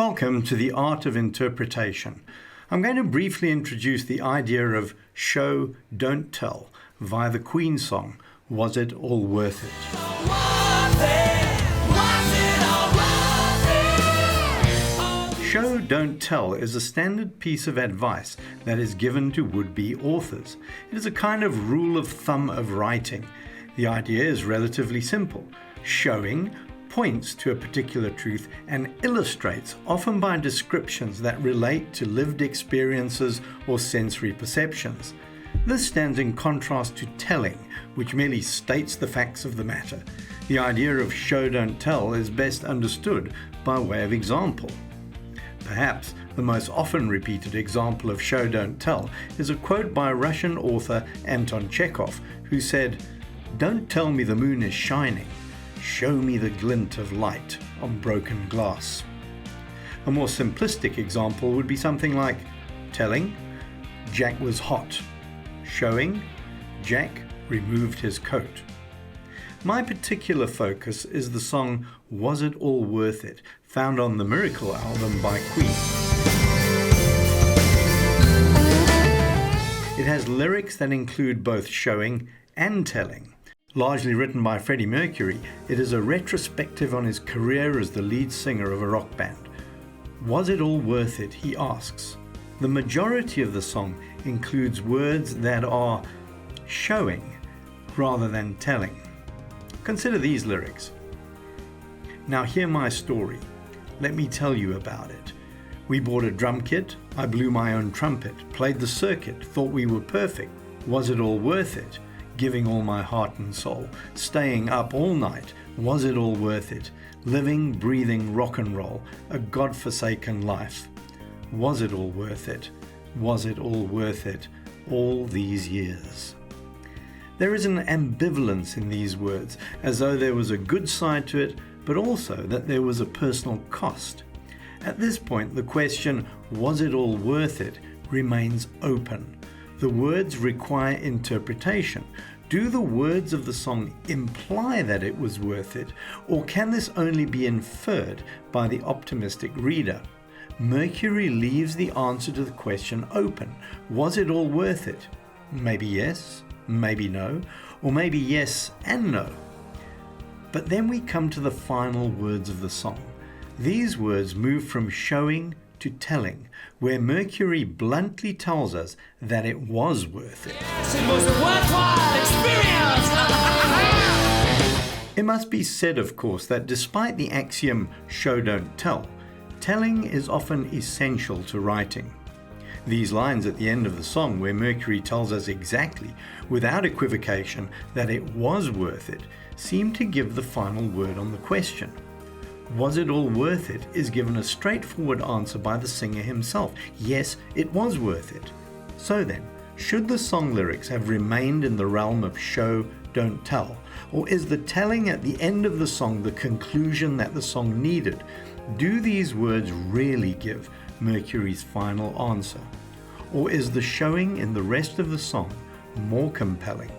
Welcome to the Art of Interpretation. I'm going to briefly introduce the idea of show, don't tell via the Queen song, Was It All Worth It? Show, don't tell is a standard piece of advice that is given to would-be authors. It is a kind of rule of thumb of writing. The idea is relatively simple. Showing points to a particular truth and illustrates, often by descriptions that relate to lived experiences or sensory perceptions. This stands in contrast to telling, which merely states the facts of the matter. The idea of show, don't tell is best understood by way of example. Perhaps the most often repeated example of show, don't tell is a quote by Russian author Anton Chekhov, who said, "Don't tell me the moon is shining. Show me the glint of light on broken glass." A more simplistic example would be something like telling, Jack was hot. Showing, Jack removed his coat. My particular focus is the song Was It All Worth It, found on the Miracle album by Queen. It has lyrics that include both showing and telling. Largely written by Freddie Mercury, it is a retrospective on his career as the lead singer of a rock band. Was it all worth it, he asks. The majority of the song includes words that are showing rather than telling. Consider these lyrics. Now hear my story. Let me tell you about it. We bought a drum kit. I blew my own trumpet, played the circuit, thought we were perfect. Was it all worth it? Giving all my heart and soul, staying up all night. Was it all worth it? Living, breathing rock and roll, a God-forsaken life. Was it all worth it? Was it all worth it? All these years. There is an ambivalence in these words, as though there was a good side to it, but also that there was a personal cost. At this point, the question, was it all worth it, remains open. The words require interpretation. Do the words of the song imply that it was worth it, or can this only be inferred by the optimistic reader? Mercury leaves the answer to the question open. Was it all worth it? Maybe yes, maybe no, or maybe yes and no. But then we come to the final words of the song. These words move from showing to telling, where Mercury bluntly tells us that it was worth it. Yes, it was a worthwhile experience. It must be said, of course, that despite the axiom show, don't tell, telling is often essential to writing. These lines at the end of the song, where Mercury tells us exactly, without equivocation, that it was worth it, seem to give the final word on the question. Was it all worth it is given a straightforward answer by the singer himself. Yes, it was worth it. So then, should the song lyrics have remained in the realm of show, don't tell? Or is the telling at the end of the song the conclusion that the song needed? Do these words really give Mercury's final answer? Or is the showing in the rest of the song more compelling?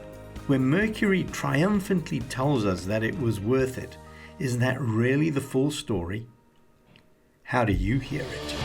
When Mercury triumphantly tells us that it was worth it, is that really the full story? How do you hear it?